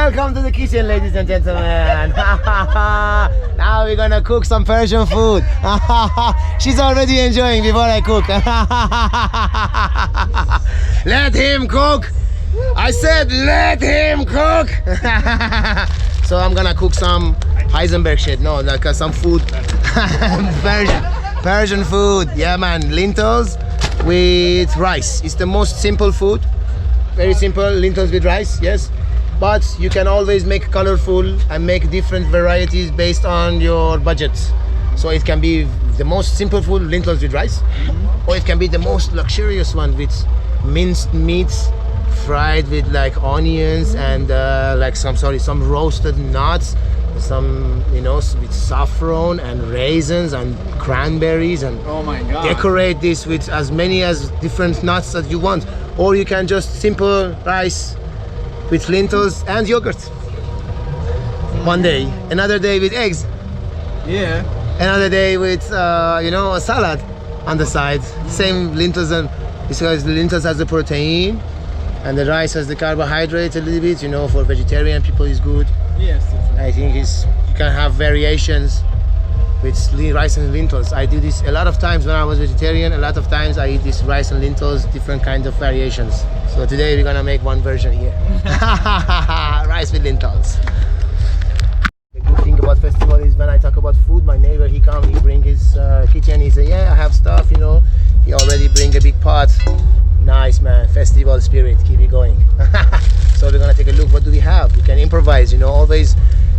Welcome to the kitchen, ladies and gentlemen. Now we're gonna cook some Persian food. She's already enjoying before I cook. Let him cook. I said let him cook. So I'm gonna cook some Heisenberg shit. No, like some food. Persian food. Yeah, man. Lentils with rice. It's the most simple food. Very simple. Lentils with rice. Yes. But you can always make colorful and make different varieties based on your budget. So it can be the most simple food, lentils with rice, or it can be the most luxurious one with minced meats, fried with like onions and like some roasted nuts, some with saffron and raisins and cranberries, and oh my God, decorate this with as many as different nuts that you want. Or you can just simple rice with lentils and yogurt. One day, another day with eggs. Yeah. Another day with a salad on the side. Same lentils, and because the lentils has the protein and the rice has the carbohydrates a little bit. For vegetarian people is good. Yes. I think you can have variations with rice and lentils. I do this a lot of times when I was vegetarian. A lot of times I eat this rice and lentils, different kinds of variations. So today we're gonna make one version here. Rice with lentils. The good thing about festival is when I talk about food, my neighbor, he come, he bring his kitchen. He say, yeah, I have stuff, He already bring a big pot. Nice, man. Festival spirit. Keep it going. So we're gonna take a look. What do we have? We can improvise. Always.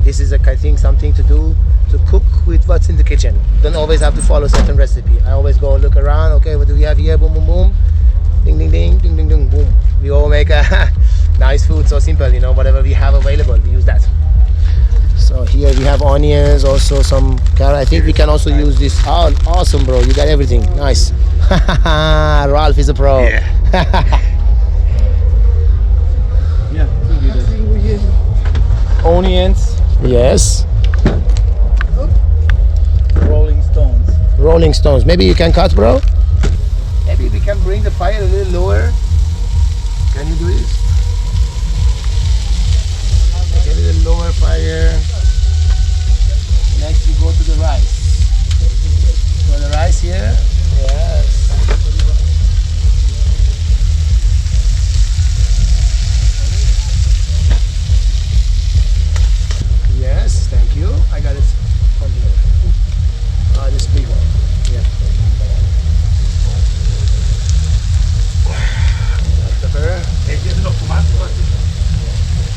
This is I think something to do, to cook with what's in the kitchen. Don't always have to follow certain recipe. I always go look around. Okay, what do we have here? Boom, boom, boom. Ding, ding, ding, ding, ding, ding, boom. We all make a nice food. So simple, whatever we have available, we use that. So here we have onions, also some carrot. I think we can also use this. Oh, awesome, bro. You got everything. Nice. Ralph is a pro. Yeah. Onions. Yes. Rolling stones. Rolling stones. Maybe you can cut, bro? Maybe we can bring the fire a little lower. Can you do this? Make a little lower fire. Next you go to the rice. So the rice here. Yes. Yes, thank you. I got it from here. This big one. Yeah. Pepper.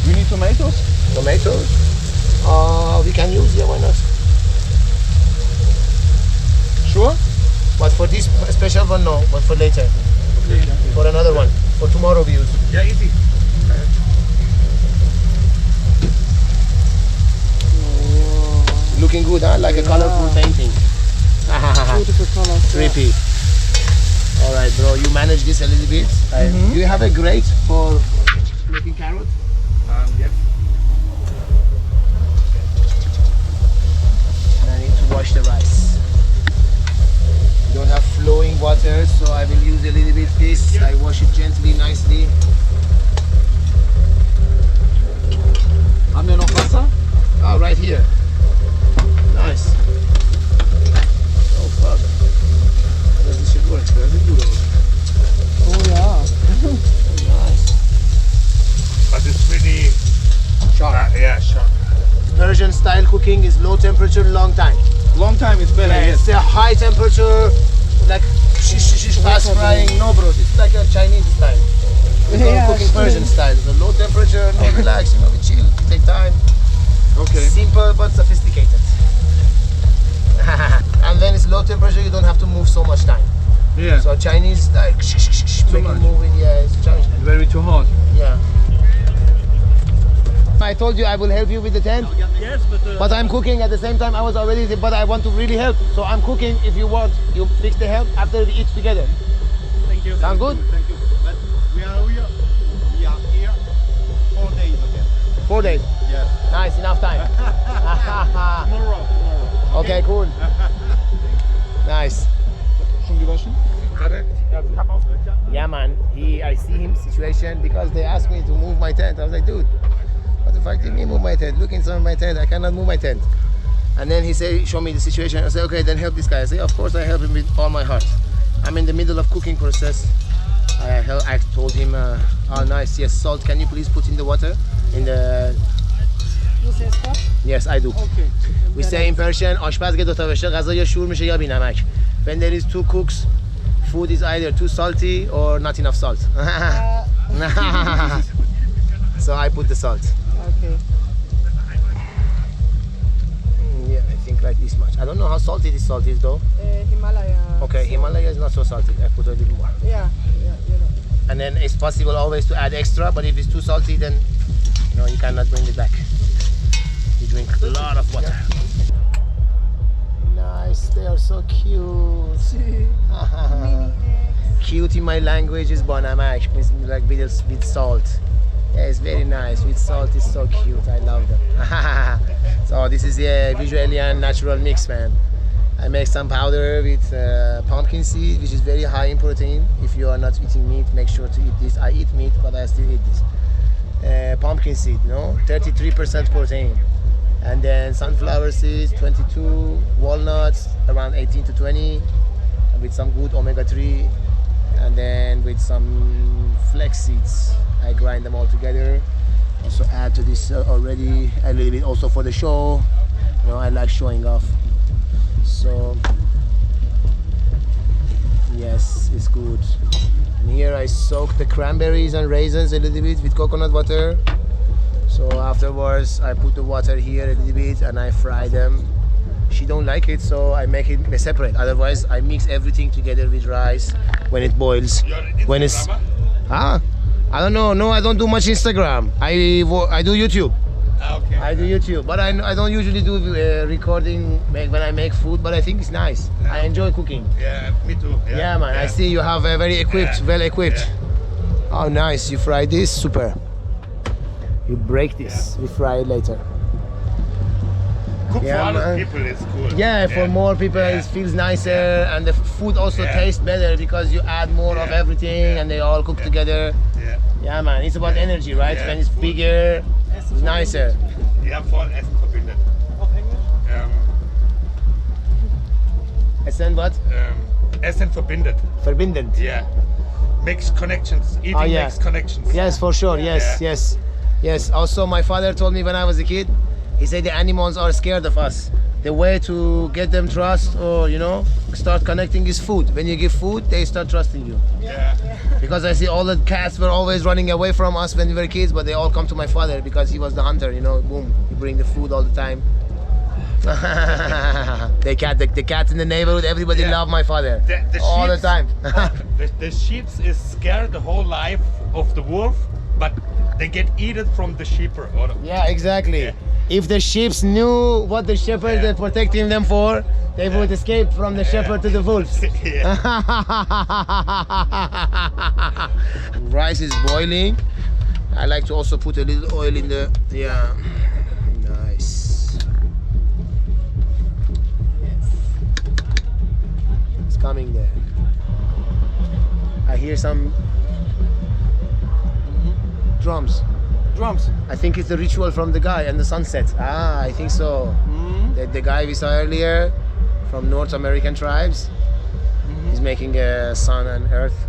We need tomatoes? Tomatoes. We can use, yeah, why not? Sure. But for this special one, no. But for later. Okay. For another one. For tomorrow we use. Yeah, easy. Looking good, huh? Like a colorful painting. Beautiful colors. Trippy. All right, bro. You manage this a little bit. Do you have a grate for making carrot? Yes. And I need to wash the rice. You don't have flowing water, so I will use a little bit this. I wash it gently, nicely. Haben wir noch Wasser? Oh, right here. Nice. Oh fuck. How does this shit work? Does it do that? Oh yeah. Nice. But it's really Sharp. yeah, sharp. Persian style cooking is low temperature, long time. Long time is better, yes. It's a high temperature, like fast frying. No, bro. It's like a Chinese style. We're Yeah, cooking sure. Persian style. The low temperature, no relax. We chill. We take time. Okay. Simple but sophisticated. And when it's low temperature, you don't have to move so much time. Yeah. So Chinese like make much. it move it. Yeah, it's Chinese. Very too hot. Yeah. I told you I will help you with the tent. Yes, But I'm cooking at the same time. I was already there, but I want to really help. So I'm cooking. If you want, you fix the help after we eat together. thank you. Sound good? Thank you. But we are here 4 days again. 4 days. Yes. Nice, enough time. Tomorrow. Okay, cool. Nice. Schon gewaschen? Yeah, man. I see him situation because they asked me to move my tent. I was like, dude, what the fuck did me move my tent? Look inside my tent. I cannot move my tent. And then he said, show me the situation. I said, okay, then help this guy. I say, of course I help him with all my heart. I'm in the middle of cooking process. I told him, oh nice, yes, salt. Can you please put in the water? In the... You say stop? Yes, I do. Okay. We say in Persian, آشپز که دوتا بشه غذا یا شور میشه یا بی نمک. When there is two cooks, food is either too salty or not enough salt. So I put the salt. Okay. Yeah, I think like this much. I don't know how salty this salt is though. Himalaya. Okay, Himalaya is not so salty. I put a little more. Yeah, you know. And then it's possible always to add extra, but if it's too salty, then you cannot bring it back. You drink a lot of water. Nice, they are so cute. Cute in my language is banamak, means like with salt. Yeah, it's very nice. With salt, it's so cute. I love them. So this is a visually and natural mix, man. I make some powder with pumpkin seed, which is very high in protein. If you are not eating meat, make sure to eat this. I eat meat, but I still eat this. Pumpkin seed, 33% protein. And then sunflower seeds, 22, walnuts, around 18 to 20, with some good omega-3. And then with some flax seeds, I grind them all together. Also add to this already a little bit also for the show. I like showing off. So yes, it's good. And here I soak the cranberries and raisins a little bit with coconut water. So afterwards I put the water here a little bit and I fry them. She don't like it, so I make it separate. Otherwise I mix everything together with rice when it boils. When it's I don't know. No, I don't do much Instagram. I do YouTube. Okay. I do YouTube, but I don't usually do recording when I make food. But I think it's nice. Yeah. I enjoy cooking. Yeah, me too. Yeah, man. I see you have a very equipped, well equipped. Yeah. Oh, nice. You fry this, super. You break this. We fry it later. Cook Yeah, for other man. people is cool. Yeah, for more people it feels nicer, and the food also tastes better because you add more of everything and they all cook together. Yeah. Yeah, man. It's about energy, right? Yeah, When it's food. bigger, it's nicer. Ja, voll Essen verbindet. Auf Englisch? Essen what? Essen verbindet. Verbindend. Yeah. Makes connections. Eating yeah. makes connections. Yes, for sure. Yes, Yeah. yes. Also, my father told me when I was a kid, he said the animals are scared of us. The way to get them trust or, start connecting is food. When you give food, they start trusting you. Yeah. Because I see all the cats were always running away from us when we were kids, but they all come to my father because he was the hunter, boom, he bring the food all the time. the cat in the neighborhood, everybody Yeah. love my father. The all the sheeps- time. the sheep is scared the whole life of the wolf, but they get eaten from the sheeper. Or, Yeah, exactly. Yeah. If the sheep knew what the shepherd Yeah. is protecting them for, they would escape from the shepherd to the wolves. Yeah. Rice is boiling. I like to also put a little oil in the, nice. Yes. It's coming there. I hear some drums. Drums. I think it's the ritual from the guy and the sunset. I think so. The guy we saw earlier from North American tribes, he's making a sun and earth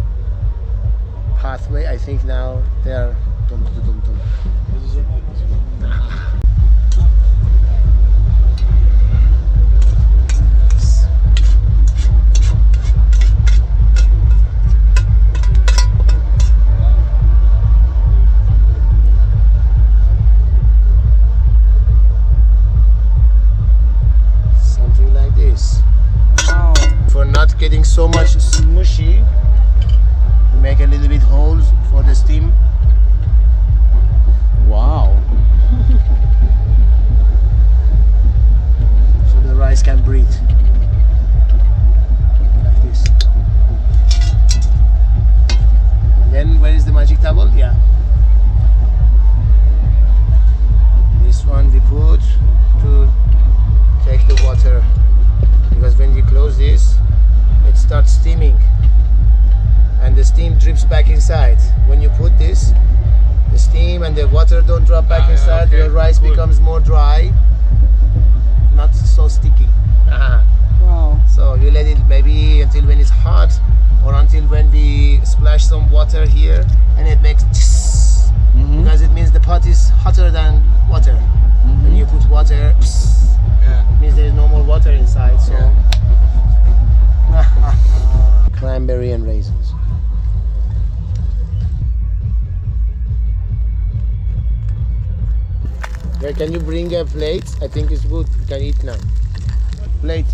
pathway. I think now they are dum, dum, dum, dum. Something like this. Wow. For not getting so much smushy, we make a little bit holes for the steam. Wow. So the rice can breathe. Like this. And then where is the magic towel? Yeah. This one we put to take the water, because when you close this, it starts steaming and the steam drips back inside. When you put this, water don't drop back Ah, inside, okay, your rice good. becomes more dry, not so sticky. Wow. So you let it maybe until when it's hot, or until when we splash some water here and it makes tss, because it means the pot is hotter than water. When you put water, tss, Yeah. it means there is no more water inside. So cranberry and raisins. Yeah, can you bring a plate? I think it's good. You can eat now. Plate.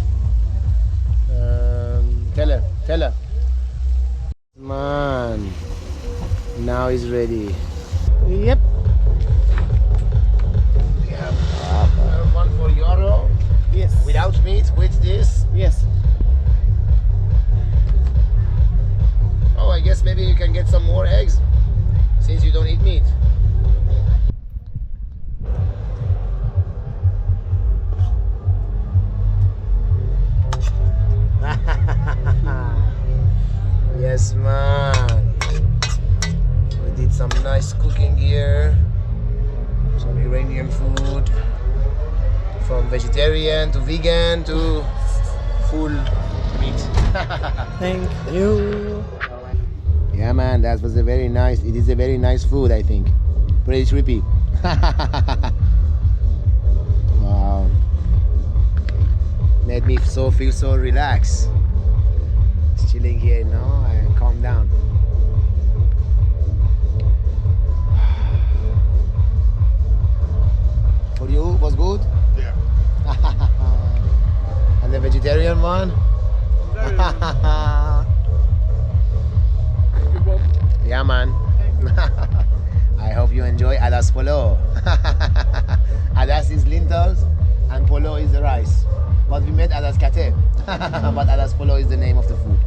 Tell her. Man, now it's ready. Yep. We have one for Euro Yes. without meat with this. Yes. Oh, I guess maybe you can get some more eggs since you don't eat meat. Yes, man. We did some nice cooking here. Some Iranian food. From vegetarian to vegan to full meat. Thank you. Yeah, man, that was a very nice. It is a very nice food, I think. Pretty trippy. Wow. Made me feel so relaxed. Just chilling here, and calm down. For you, was good? Yeah. And the vegetarian one? Yeah, man. I hope you enjoy Adas Polo. Adas is lentils and Polo is the rice. But we made Adas Kate. But Adas Polo is the name of the food.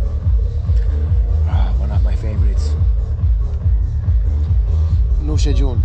One of my favorites. Nushe June.